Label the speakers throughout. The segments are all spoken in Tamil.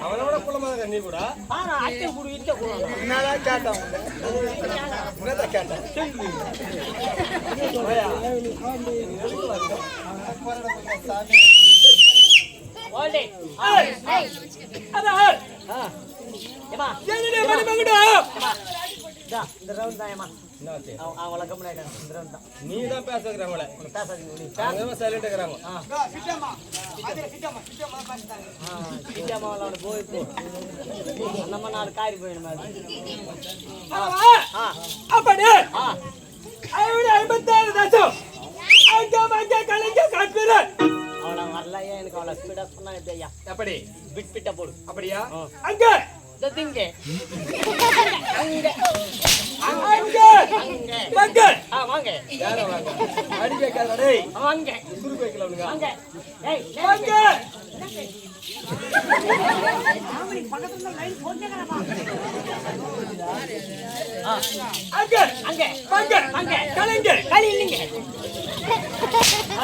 Speaker 1: அவனோட குளமா நீ கூட கேட்டான் நீதான் பேசுறாங்களே
Speaker 2: நம்ம நாலு காரி போயிடும் அவளை வரலையா எனக்கு அவளை ஸ்பீடா சொன்னா எப்படியா
Speaker 1: எப்படி
Speaker 2: பிட் பிட்ட போடு
Speaker 1: அப்படியா அங்க
Speaker 2: திங்க
Speaker 1: அங்க
Speaker 2: வாங்க
Speaker 1: யார வாங்க அடி கேட்காத டேய்
Speaker 2: வாங்க
Speaker 1: சுரு வைக்கல அவனுங்க
Speaker 2: வாங்க ஏய்
Speaker 1: வாங்க
Speaker 2: ஆமரி பக்கத்துல லைன் போட்டேங்கறப்பா
Speaker 1: அங்க
Speaker 2: அங்க
Speaker 1: வாங்க
Speaker 2: வாங்க
Speaker 1: கலங்க
Speaker 2: களி இல்லங்க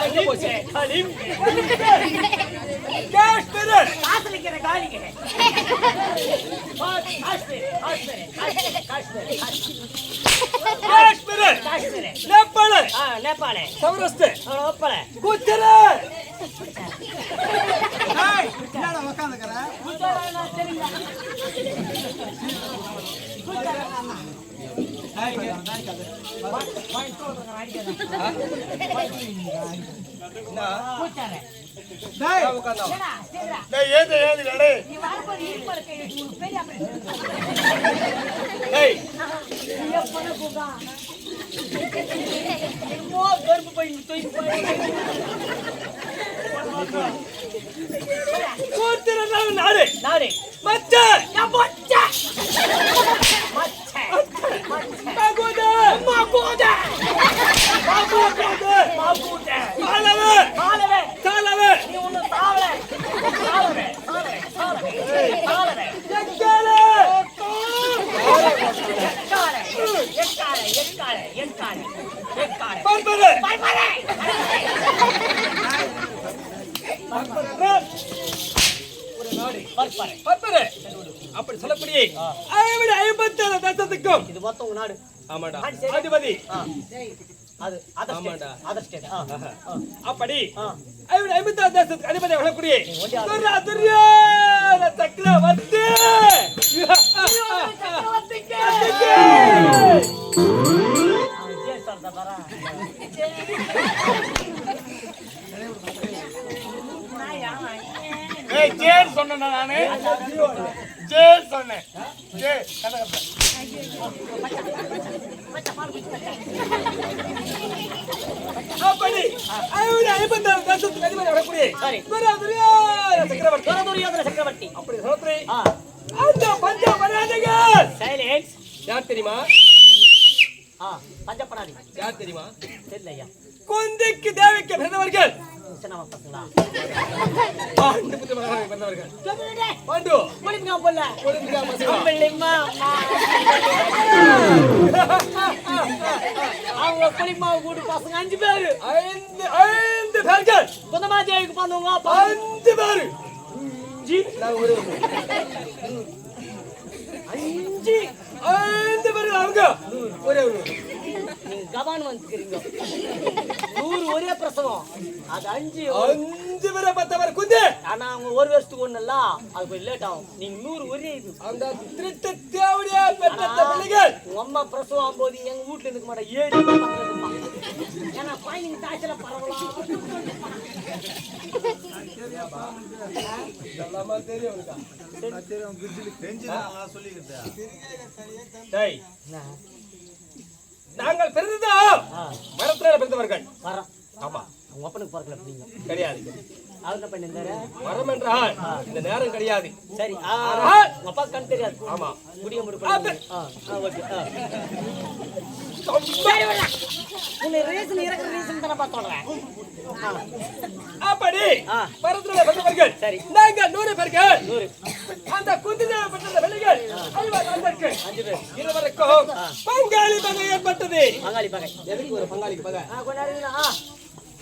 Speaker 1: அங்க போச்சே கலிம் கேஷ் பெரு
Speaker 2: காசலிக்கிற காலிங்க காஷ்மீர்
Speaker 1: நேபாள
Speaker 2: நேபாள
Speaker 1: சௌராஷ்டிர
Speaker 2: நேபாள
Speaker 1: குஜராத்
Speaker 3: ஏய் என்னடா உட்கார்ந்துக்கற
Speaker 1: நாடு
Speaker 2: நாடு
Speaker 1: மச்ச
Speaker 2: மச்ச
Speaker 1: மகுட மகுட மகுட மகுட மாலவே
Speaker 2: மாலவே
Speaker 1: சாலவே
Speaker 2: நீ ஒண்ணு சாவல சாவல சாவல சாவல
Speaker 1: எக்காலே
Speaker 2: எக்காலே எக்காலே எக்காலே எக்காலே
Speaker 1: பர்பரே
Speaker 2: பர்பரே
Speaker 1: ஒரு நாடு
Speaker 2: பர்பரே
Speaker 1: பர்பரே அப்படி சொல்லக்கூடிய 57 தேசத்துக்கும்
Speaker 2: இது மொத்தம் உங்க நாடு
Speaker 1: ஆமாடா அதிபதி
Speaker 2: அது
Speaker 1: ஆமாடா
Speaker 2: அதர் ஸ்டேட்
Speaker 1: அப்படி 57 தேசத்துக்கு அதிபதி வரக்கூடிய துரியா சக்கரவர்த்தி ஜேர் சொன்னேன் நானு ஜேர் சொன்னேன் ஜேர் அப்படி 57 தேசத்துக்கு அதிபதி வரக்கூடிய
Speaker 2: சக்கரவர்த்தி
Speaker 1: அப்படி சொல்றே அந்த பஞ்ச மராஜகர்
Speaker 2: சைலன்ஸ்
Speaker 1: யார் தெரியுமா
Speaker 2: பஞ்சப்படாதி
Speaker 1: யார் தெரியுமா
Speaker 2: தெரியலையா
Speaker 1: குந்திக்கு தேவிக்கு பிறந்தவர்கள்
Speaker 2: சின்னவ பசங்களா
Speaker 1: பாண்டு புத்திரமாக பிறந்தவர்கள் பாண்டு
Speaker 2: ஒளிங்கா போல
Speaker 1: ஒளிங்கா பசங்க
Speaker 2: அம்பளிம்மா அவங்க புளிமாவு கூடு பசங்க 5 பேரு
Speaker 1: 5 பேர்கள்
Speaker 2: குந்தமா ஜெயிக்கு பண்ணுவாங்க
Speaker 1: 5 பேரு நான் ஒரு 5 பேர்கள் அவங்க ஒரே ஒரு
Speaker 2: நீங்க கபான் வந்துக்கிறீங்க 100 ஒரே பிரசவம் அது
Speaker 1: 5 பேரை பத்தவர் குந்து
Speaker 2: ஆனா அவங்க ஒரு வருஷத்துக்கு ஒண்ணுல்ல அது கொஞ்சம் லேட் ஆகும் நீங்க 100 ஒரே இது
Speaker 1: அந்த திருட்ட தேவடியா பெற்ற பிள்ளைகள்
Speaker 2: அம்மா பிரசவம் போது எங்க வீட்டுல இருக்க மாட்டா 7 பக்கத்துல ஏன்னா பாயிண்ட் தாய்ச்சல பரவலாம்
Speaker 1: எல்லாமே தெரியும் உனக்கு
Speaker 3: தெரியும் குஜிலி பெஞ்சிரலாம் சொல்லிக்கிட்டா
Speaker 1: டேய் நாங்கள் பிறந்ததா மரத்துல பிறந்தவர்கள்
Speaker 2: மரம்
Speaker 1: ஆமா
Speaker 2: அவங்க அப்பனுக்கு பிறக்கல நீங்க
Speaker 1: கிடையாது
Speaker 2: அவர் என்ன பண்ணிருந்தாரு
Speaker 1: மரம் என்றால் இந்த நேரம் கிடையாது
Speaker 2: சரி உங்க அப்பா கண் தெரியாது
Speaker 1: ஆமா
Speaker 2: முடிய முடியும் ஓகே உன்னை ரீசன் இருக்கிற ரீசன் தானே பார்த்துடுறேன்.
Speaker 1: அப்படி பரத்துல வந்தவர்கள்
Speaker 2: சரி
Speaker 1: நாங்க 100 பேர்கள்
Speaker 2: 100
Speaker 1: அந்த குந்தின பெற்ற வெளிகள் 5 பேர் இருவருக்கும் பங்காளி பகை ஏற்பட்டது.
Speaker 2: பங்காளி பகை
Speaker 1: எதுக்கு ஒரு பங்காளிக்கு பகை?
Speaker 2: கொண்டாடுங்களா?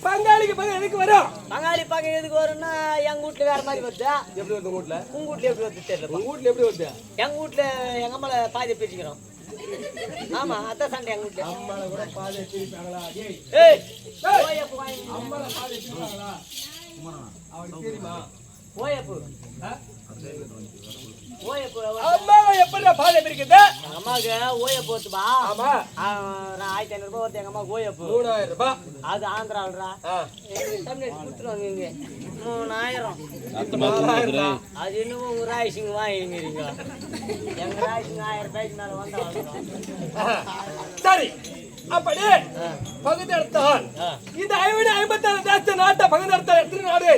Speaker 1: பங்காளிக்கு பகை எதுக்கு வரும்?
Speaker 2: பங்காளி பகை எதுக்கு வரும்னா எங்க வீட்டுல வேற மாதிரி வருதா?
Speaker 1: எப்படி வருது உங்க வீட்டுல?
Speaker 2: உங்க வீட்டுல எப்படி வருது தெரியல.
Speaker 1: உங்க வீட்டுல எப்படி வருது?
Speaker 2: எங்க வீட்டுல எங்க அம்மால பாதி பிரிச்சுக்கிறோம். ஆமா அதான் சண்டை எங்க வீட்டுல.
Speaker 1: அம்மால கூட பாதி பிரிப்பாங்களா?
Speaker 2: ஏய்
Speaker 1: அம்மால பாதி பிரிப்பாங்களா? அவனுக்கு தெரியுமா?
Speaker 2: ஓயப்பு ஓயப்பு
Speaker 1: அம்மாவை எப்படி பாதி பிரிக்குது?
Speaker 2: அம்மாக்கு ஓயப்பு வருதுப்பா.
Speaker 1: ஆமா
Speaker 2: 1500 ரூபாய் வருது எங்க அம்மா ஓயப்பு.
Speaker 1: 3000 ரூபாய்.
Speaker 2: அது ஆந்திராவில்ரா. தமிழ்நாடு கொடுத்துருவாங்க இங்க 3000. அது இன்னும் உங்க ராய்சிங்க வாங்கிக்கிறீங்க. எங்க ராய்சிங்க 1000 ரூபாய்க்கு மேல வந்தா
Speaker 1: சரி அப்படி பகுதெடுத்தால் இந்த 56 தேச நாட்டை பகுதெடுத்தால் எத்தனை நாடு?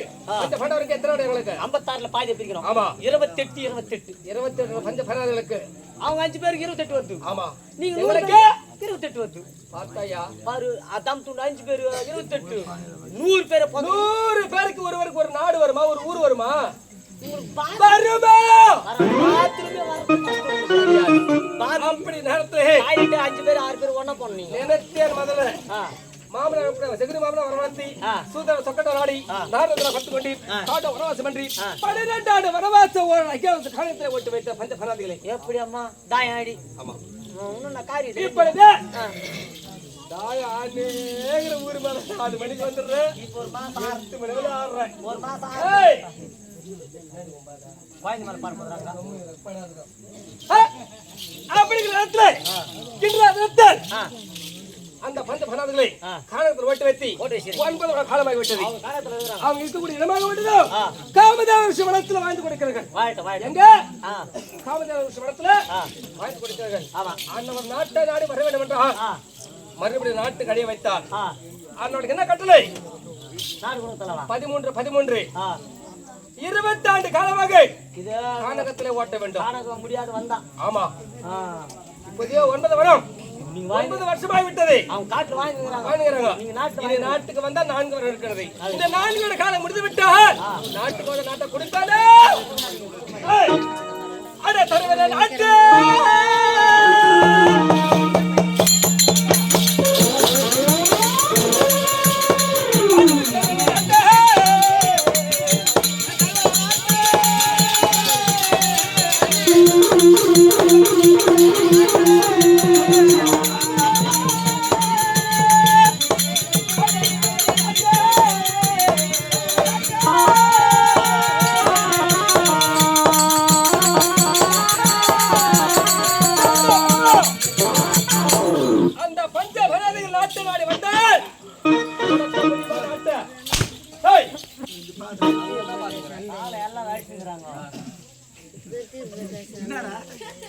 Speaker 1: இந்த பண்டவருக்கு எத்தனை நாடு? எங்களுக்கு
Speaker 2: 56ல பாதி பிரிக்கிறோம்.
Speaker 1: ஆமா
Speaker 2: 28
Speaker 1: பஞ்ச பண்டார்களுக்கு
Speaker 2: அவங்க 5 பேருக்கு 28 வருது.
Speaker 1: ஆமா
Speaker 2: நீங்க
Speaker 1: உங்களுக்கு
Speaker 2: 28 வருது.
Speaker 1: பார்த்தாயா
Speaker 2: பாரு அதாம் துண்டு 5 பேர் 28 100 பேரை
Speaker 1: 100 பேருக்கு ஒருவருக்கு ஒரு நாடு வருமா? ஒரு ஊர் வருமா?
Speaker 2: வருமா?
Speaker 1: அப்படி நேரத்துல
Speaker 2: 5 பேர் 6 பேர் ஒண்ணா போனீங்க.
Speaker 1: நினைத்தேன் முதல்ல மாமனார் செகுரி மாமனார் வரவழைத்தி சூதர சொக்கட்ட நாடி நாரதர பட்டுக்கொண்டு காட்ட வனவாசம் பண்றி 12 ஆண்டு வனவாச காலத்துல ஓட்டு வைத்த பஞ்ச பராதிகளை
Speaker 2: எப்படி அம்மா தாயாடி?
Speaker 1: ஆமா
Speaker 2: இன்னும் நான் காரியம்
Speaker 1: இப்பொழுது தாயாடிங்கிற ஊர் மேல 4 மணிக்கு வந்துடுறேன்.
Speaker 2: இப்போ ஒரு மாசம்
Speaker 1: 8 மணி வரை ஆடுறேன்.
Speaker 2: ஒரு மாசம் வாங்கி மேல பாரு போறாங்க.
Speaker 1: அப்படிங்கிற நேரத்துல கிண்டா நிறுத்தல் அந்த பஞ்ச பராதிகளை காலத்தில் ஓட்டு வைத்தி 9 வருட காலமாகி விட்டது. அவங்க இருக்கக்கூடிய இடமாக விட்டதோ காமதேவ ரிஷி வனத்துல வாழ்ந்து கொடுக்கிறார்கள். எங்க காமதேவ ரிஷி வனத்துல வாழ்ந்து கொடுக்கிறார்கள். அன்னவர் நாட்டை நாடி வர வேண்டும் என்றால் மறுபடியும் நாட்டுக்கு அடைய வைத்தார். அவனுக்கு என்ன கட்டளை? 13 20 ஆண்டு காலமாக கானகத்திலே ஓட்ட வேண்டும்.
Speaker 2: முடியாது வந்தா.
Speaker 1: ஆமா இப்போதே 9 வருடம் 9 வருஷமாய் விட்டது.
Speaker 2: அவங்க காட்டு
Speaker 1: வாங்குறாங்க. நீங்க நாட்டுக்கு வந்தா 4 வருடம் இருக்கிறது. இந்த 4 வருட காலம் முடிந்து விட்டால் நாட்டுக்கு வந்து நாட்டை கொடுத்தாலே அட தருவதே நாட்டு.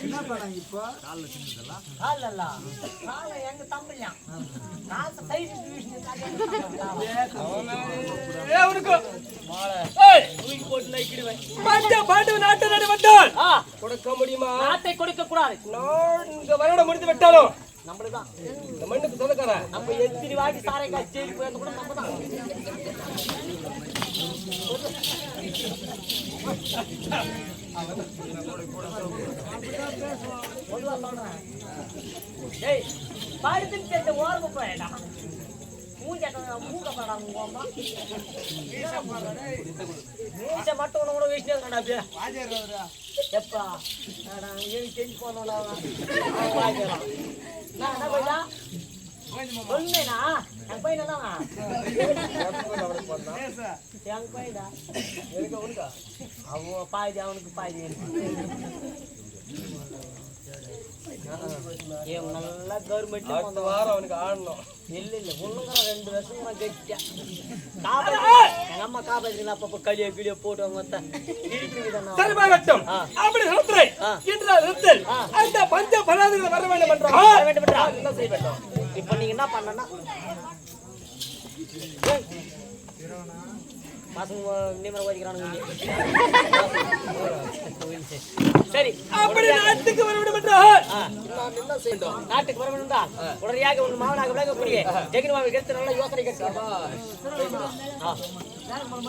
Speaker 3: என்ன படம் இப்போ கால்ல சின்னதெல்லாம்
Speaker 2: கால்ல கால எங்க தம்பியா கால சைஸ்
Speaker 1: அவனுக்கு
Speaker 2: மாலை தூக்கி போட்டு நைக்கிடுவேன்.
Speaker 1: பாண்டு நாட்டை நாடு வந்தால் கொடுக்க முடியுமா?
Speaker 2: நாட்டை கொடுக்க கூடாது.
Speaker 1: 4 வருடம் முடிந்து விட்டாலும்
Speaker 2: நம்மளுதான்
Speaker 1: இந்த மண்ணுக்கு சொந்தக்காரன்.
Speaker 2: நம்ம எத்தனை வாட்டி சாரை காய்ச்சி ஜெயிலுக்கு போய் கூட நம்ம தான். ஏய் பாடுத்துன்னு தெரிஞ்ச ஓரமா போயடா. மூச்சை மட்டும் ஒண்ணு கூட வீசினே இருக்கா அப்படியே. எப்பா செஞ்சு போனோம்னா என்ன போயிட்டா சொல்லுண்ணா என் பையன் தானா என் பையனா அவன் பாதி அவனுக்கு பாதி நல்லா கவர்மெண்ட்
Speaker 1: வாரம் அவனுக்கு ஆடணும்.
Speaker 2: இல்ல இல்ல ஒண்ணுங்கிற 2 வருஷமா கட்டியா எங்க அம்மா காப்பாத்தினா அப்பப்ப களிய கிளிய போட்டு அவங்க
Speaker 1: அப்படி அந்த பஞ்ச பராதிகள் வர வேண்டும் என்றால்
Speaker 2: என்ன செய்ய வேண்டும்? இப்ப நீங்க என்ன பண்ணனா பசங்க நிமிடம் ஓதிக்கிறானுங்க சரி
Speaker 1: அப்படி நாட்டுக்கு வர விட மாட்டார்
Speaker 2: ஆ.
Speaker 1: நாம் என்ன செய்யணும்
Speaker 2: நாட்டுக்கு வர வேண்டும் என்றால் உடனடியாக உன் மாவனாக விளங்கக்கூடிய ஜெகன்மாவை எடுத்து நல்ல யோசனை கேட்டு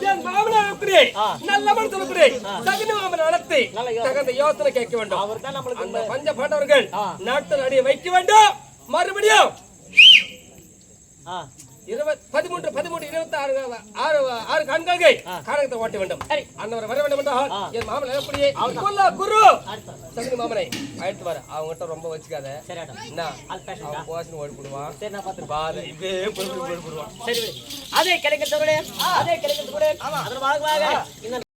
Speaker 1: என் மாமனார் இருக்கிறே
Speaker 2: ஆ.
Speaker 1: நல்ல மனசு இருக்கிறே தகுந்த மாமன் நடத்தி
Speaker 2: நல்ல யோசனை.
Speaker 1: தகுந்த யோசனை கேட்க வேண்டும்
Speaker 2: அவர் தான் நம்மளுக்கு
Speaker 1: அந்த பஞ்ச பாண்டவர்கள்
Speaker 2: ஆ.
Speaker 1: நாட்டில் அடியை வைக்க வேண்டும் மறுபடியும்
Speaker 2: ஆ
Speaker 1: 13 26 ஆறு கண்கால்கை காரணத்தை ஓட்ட வேண்டும்
Speaker 2: சரி.
Speaker 1: அன்னவர் வர வேண்டும் என்றால் என் மாமன் எப்படியே குரு சகுனி மாமனை அழைத்து வர அவங்ககிட்ட ரொம்ப வச்சுக்காத
Speaker 2: சரி ஆட்டம்
Speaker 1: என்ன
Speaker 2: ஆல் பேஷன்
Speaker 1: அவன் போவாசின்னு ஓடி போடுவான்
Speaker 2: சரி நான் பார்த்து
Speaker 1: பாரு இப்படியே போடுவான்
Speaker 2: சரி விடு. அதே கிடைக்கிறதோட அதே கிடைக்கிறதோட அதன் வாங்க இந்த